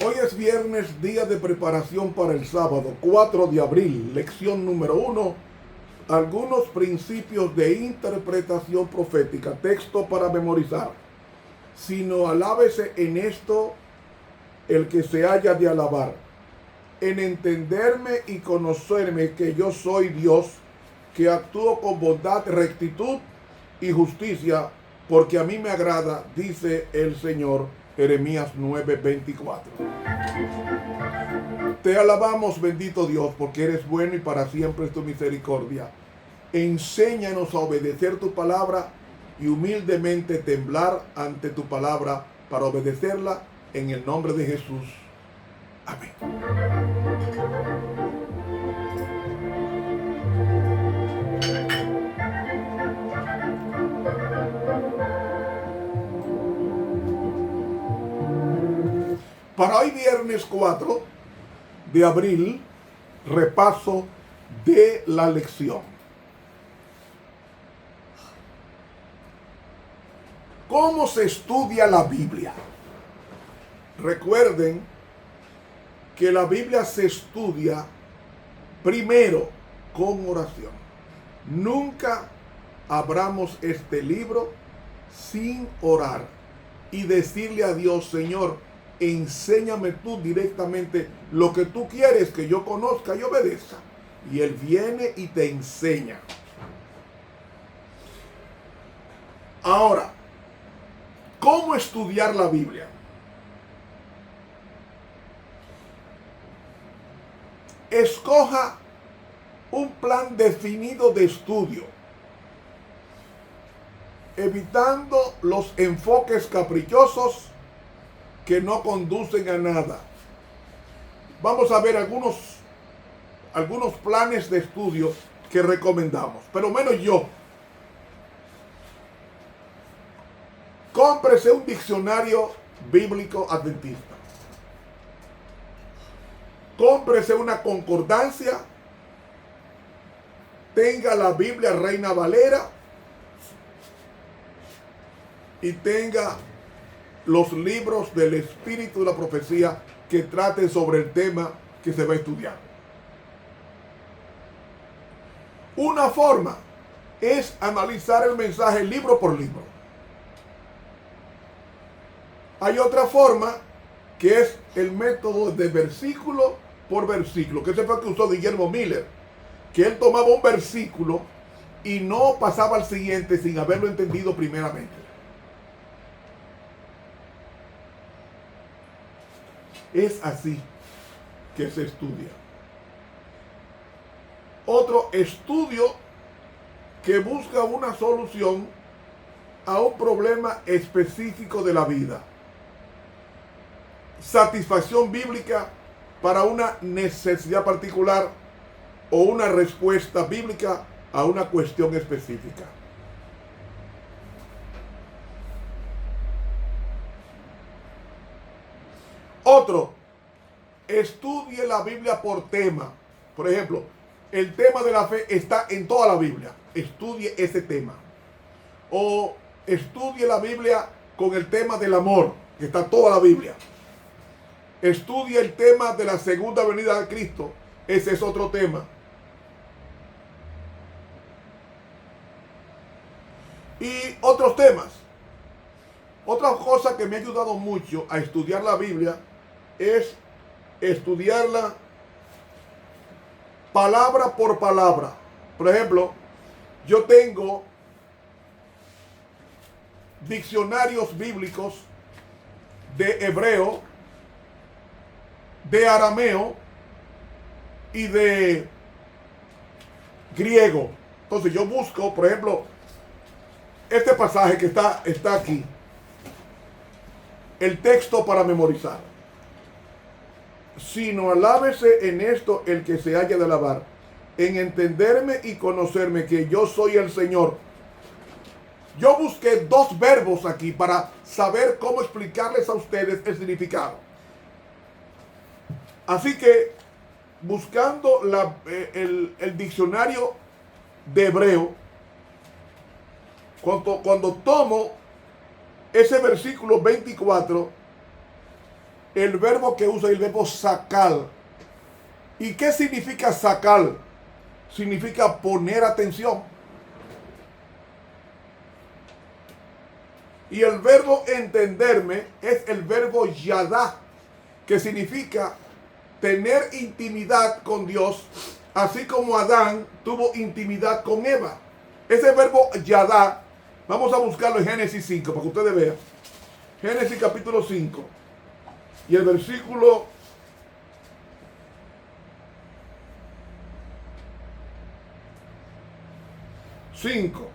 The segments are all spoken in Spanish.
Hoy es viernes, día de preparación para el sábado, 4 de abril, lección número 1, algunos principios de interpretación profética, texto para memorizar. Sino alábese en esto el que se haya de alabar, en entenderme y conocerme que yo soy Dios, que actúo con bondad, rectitud y justicia, porque a mí me agrada, dice el Señor. Jeremías 9:24. Te alabamos, bendito Dios, porque eres bueno y para siempre es tu misericordia. Enséñanos a obedecer tu palabra y humildemente temblar ante tu palabra para obedecerla en el nombre de Jesús. Amén. Para hoy viernes 4 de abril, repaso de la lección. ¿Cómo se estudia la Biblia? Recuerden que la Biblia se estudia primero con oración. Nunca abramos este libro sin orar y decirle a Dios: Señor, enséñame tú directamente lo que tú quieres que yo conozca y obedezca. Y Él viene y te enseña. Ahora, ¿cómo estudiar la Biblia? Escoja un plan definido de estudio, evitando los enfoques caprichosos que no conducen a nada. Vamos a ver algunos planes de estudio que recomendamos, pero menos yo. Cómprese un diccionario bíblico adventista. Cómprese una concordancia. Tenga la Biblia Reina Valera. Y tenga los libros del Espíritu de la Profecía que traten sobre el tema que se va a estudiar. Una forma es analizar el mensaje libro por libro. Hay otra forma que es el método de versículo por versículo, que ese fue el que usó Guillermo Miller, que él tomaba un versículo y no pasaba al siguiente sin haberlo entendido primeramente. Es así que se estudia. Otro estudio que busca una solución a un problema específico de la vida. Satisfacción bíblica para una necesidad particular o una respuesta bíblica a una cuestión específica. Otro, estudie la Biblia por tema. Por ejemplo, el tema de la fe está en toda la Biblia. Estudie ese tema. O estudie la Biblia con el tema del amor, que está toda la Biblia. Estudie el tema de la segunda venida de Cristo. Ese es otro tema. Y otros temas. Otra cosa que me ha ayudado mucho a estudiar la Biblia es estudiarla palabra por palabra. Por ejemplo, yo tengo diccionarios bíblicos de hebreo, de arameo y de griego. Entonces yo busco, por ejemplo, este pasaje que está aquí, el texto para memorizar. Sino alábese en esto el que se haya de alabar, en entenderme y conocerme que yo soy el Señor. Yo busqué dos verbos aquí para saber cómo explicarles a ustedes el significado. Así que, buscando el diccionario de hebreo, Cuando tomo ese versículo 24, el verbo que usa es el verbo sacar. ¿Y qué significa sacar? Significa poner atención. Y el verbo entenderme es el verbo yadá, que significa tener intimidad con Dios, así como Adán tuvo intimidad con Eva. Ese verbo yadá, vamos a buscarlo en Génesis 5 para que ustedes vean. Génesis capítulo 5 y el versículo 5.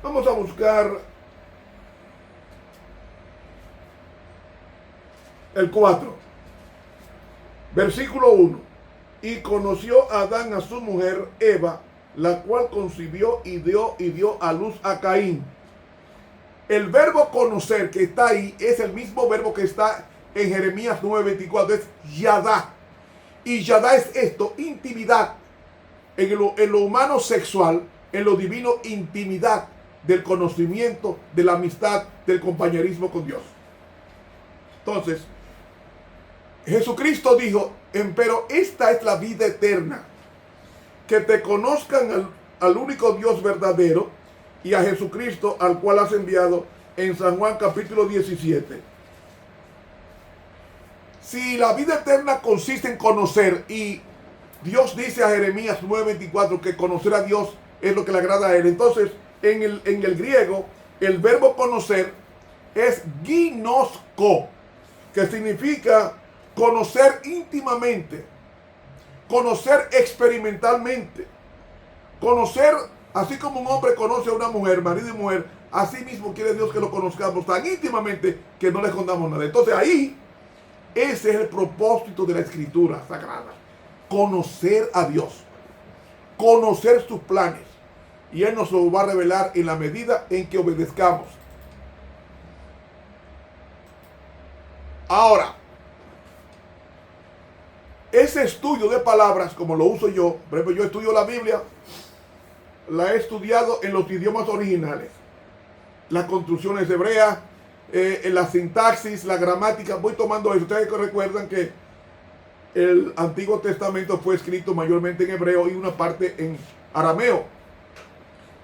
Vamos a buscar el 4. Versículo 1. Y conoció Adán a su mujer Eva, la cual concibió y dio a luz a Caín. El verbo conocer que está ahí es el mismo verbo que está en Jeremías 9:24, es yadá. Y yadá es esto, intimidad. En lo humano sexual, en lo divino intimidad del conocimiento, de la amistad, del compañerismo con Dios. Entonces, Jesucristo dijo, empero esta es la vida eterna, que te conozcan al único Dios verdadero y a Jesucristo al cual has enviado, en San Juan capítulo 17. Si la vida eterna consiste en conocer, y Dios dice a Jeremías 9:24 que conocer a Dios es lo que le agrada a él, entonces en el griego el verbo conocer es ginosko, que significa conocer íntimamente, conocer experimentalmente, conocer así como un hombre conoce a una mujer, marido y mujer, así mismo quiere Dios que lo conozcamos tan íntimamente que no le escondamos nada. Entonces ahí, ese es el propósito de la Escritura Sagrada, conocer a Dios, conocer sus planes, y Él nos lo va a revelar en la medida en que obedezcamos. Ahora, ese estudio de palabras, como lo uso yo, por ejemplo, yo estudio la Biblia, la he estudiado en los idiomas originales, las construcciones hebreas, la sintaxis, la gramática, voy tomando eso. Ustedes recuerdan que el Antiguo Testamento fue escrito mayormente en hebreo y una parte en arameo,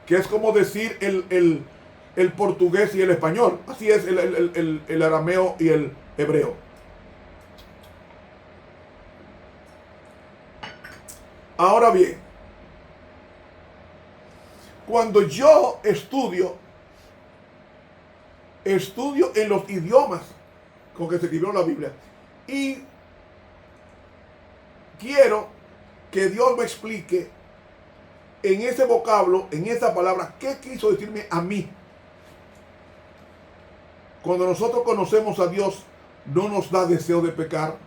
que es como decir el portugués y el español. Así es el arameo y el hebreo. Ahora bien, cuando yo estudio en los idiomas con que se escribió la Biblia y quiero que Dios me explique en ese vocablo, en esa palabra, qué quiso decirme a mí. Cuando nosotros conocemos a Dios, no nos da deseo de pecar,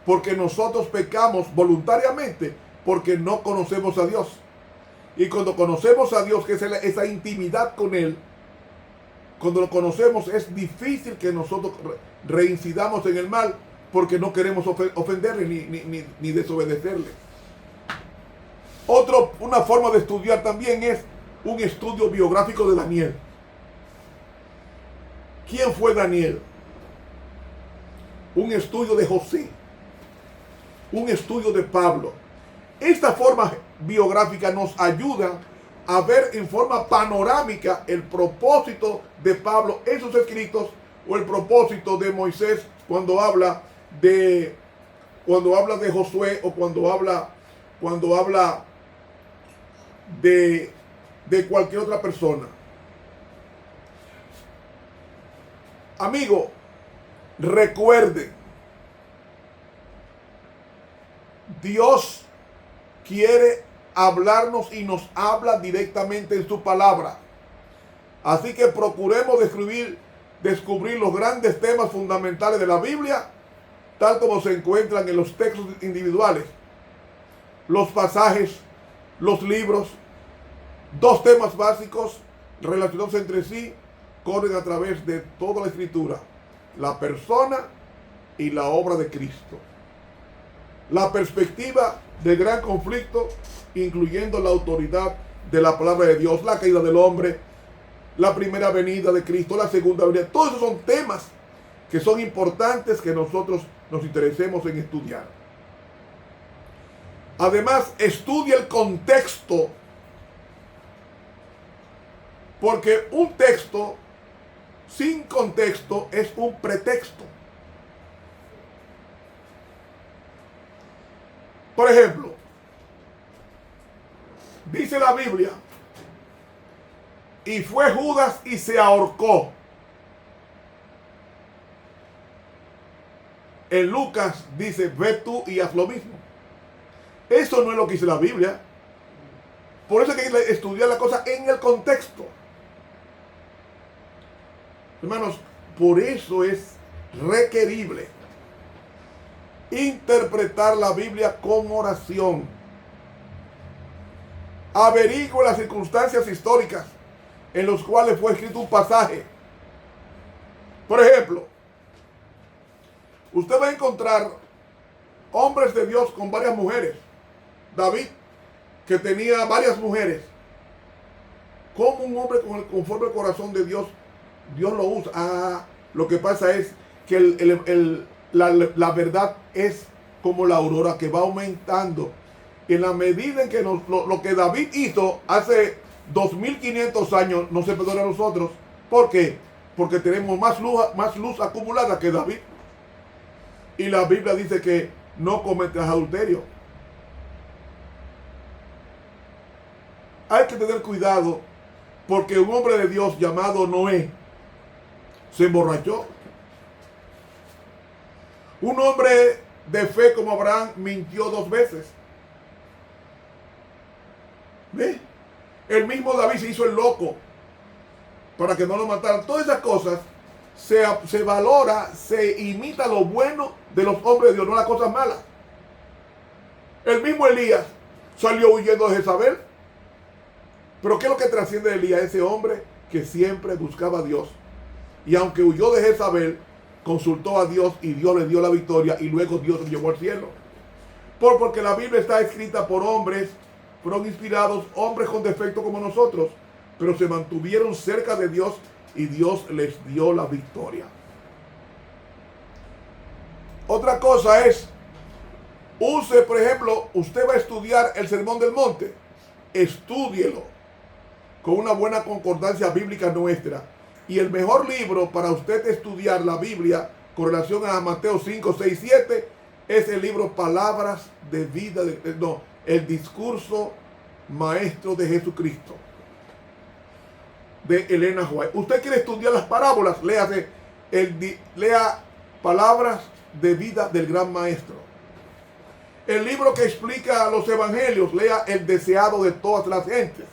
porque nosotros pecamos voluntariamente porque no conocemos a Dios. Y cuando conocemos a Dios, que es esa intimidad con Él, cuando lo conocemos, es difícil que nosotros reincidamos en el mal, porque no queremos ofenderle ni desobedecerle. Una forma de estudiar también es un estudio biográfico de Daniel. ¿Quién fue Daniel? Un estudio de José, un estudio de Pablo. Esta forma biográfica nos ayuda a ver en forma panorámica el propósito de Pablo en sus escritos, o el propósito de Moisés cuando habla de Josué, o cuando habla de cualquier otra persona. Amigo, recuerde, Dios quiere hablarnos y nos habla directamente en su palabra. Así que procuremos descubrir los grandes temas fundamentales de la Biblia, tal como se encuentran en los textos individuales, los pasajes, los libros. Dos temas básicos relacionados entre sí corren a través de toda la Escritura: la persona y la obra de Cristo. La perspectiva del gran conflicto, incluyendo la autoridad de la palabra de Dios, la caída del hombre, la primera venida de Cristo, la segunda venida. Todos esos son temas que son importantes que nosotros nos interesemos en estudiar. Además, estudia el contexto, porque un texto sin contexto es un pretexto. Por ejemplo, dice la Biblia, y fue Judas y se ahorcó. En Lucas dice, ve tú y haz lo mismo. Eso no es lo que dice la Biblia. Por eso hay que estudiar la cosa en el contexto. Hermanos, por eso es requerible interpretar la Biblia con oración. Averigüe las circunstancias históricas en las cuales fue escrito un pasaje. Por ejemplo, usted va a encontrar hombres de Dios con varias mujeres. David, que tenía varias mujeres. ¿Cómo un hombre conforme al corazón de Dios, Dios lo usa? Lo que pasa es que la verdad es como la aurora que va aumentando. En la medida en que lo que David hizo hace 2500 años no se perdona a nosotros. ¿Por qué? Porque tenemos más luz acumulada que David. Y la Biblia dice que no cometerás adulterio. Hay que tener cuidado porque un hombre de Dios llamado Noé se emborrachó. Un hombre de fe como Abraham mintió 2 veces. ¿Ve? El mismo David se hizo el loco para que no lo mataran. Todas esas cosas se valora, se imita lo bueno de los hombres de Dios, no las cosas malas. El mismo Elías salió huyendo de Jezabel. Pero ¿qué es lo que trasciende de Elías? Ese hombre que siempre buscaba a Dios. Y aunque huyó de Jezabel, consultó a Dios y Dios le dio la victoria y luego Dios lo llevó al cielo. Porque la Biblia está escrita por hombres, fueron inspirados, hombres con defecto como nosotros, pero se mantuvieron cerca de Dios y Dios les dio la victoria. Otra cosa es, use, por ejemplo, usted va a estudiar el Sermón del Monte, estúdielo con una buena concordancia bíblica nuestra. Y el mejor libro para usted estudiar la Biblia con relación a Mateo 5, 6, 7 es el libro Palabras de Vida, el discurso maestro de Jesucristo, de Elena White. Usted quiere estudiar las parábolas, lea Palabras de Vida del Gran Maestro. El libro que explica los evangelios, lea El Deseado de Todas las Gentes.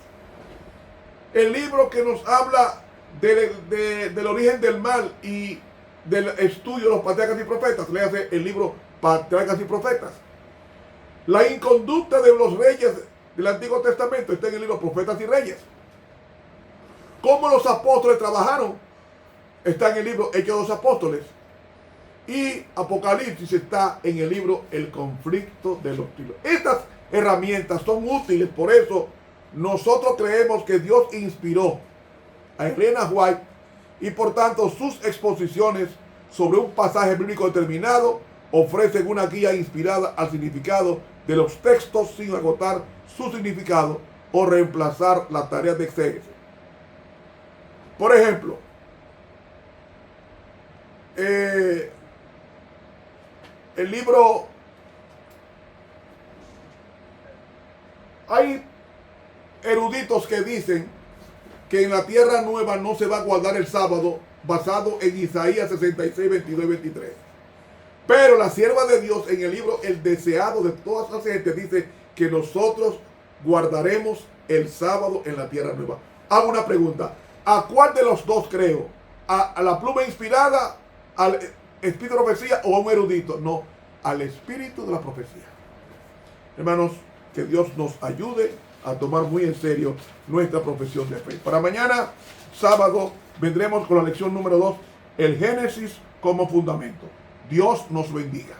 El libro que nos habla del origen del mal y del estudio de los patriarcas y profetas, léase el libro Patriarcas y Profetas. La inconducta de los reyes del Antiguo Testamento está en el libro Profetas y Reyes. Cómo los apóstoles trabajaron está en el libro Hechos de los Apóstoles. Y Apocalipsis está en el libro El Conflicto de los Siglos. Estas herramientas son útiles, por eso nosotros creemos que Dios inspiró a Elena White y por tanto sus exposiciones sobre un pasaje bíblico determinado ofrecen una guía inspirada al significado de los textos sin agotar su significado o reemplazar la tarea de exégesis. Por ejemplo, el libro, hay eruditos que dicen que en la tierra nueva no se va a guardar el sábado, basado en Isaías 66, 22 y 23. Pero la sierva de Dios en el libro El Deseado de Todas las Gentes dice que nosotros guardaremos el sábado en la tierra nueva. Hago una pregunta, ¿a cuál de los dos creo? ¿A la pluma inspirada, al espíritu de profecía o a un erudito? No, al espíritu de la profecía. Hermanos, que Dios nos ayude a tomar muy en serio nuestra profesión de fe. Para mañana, sábado, vendremos con la lección número 2, el Génesis como fundamento. Dios nos bendiga.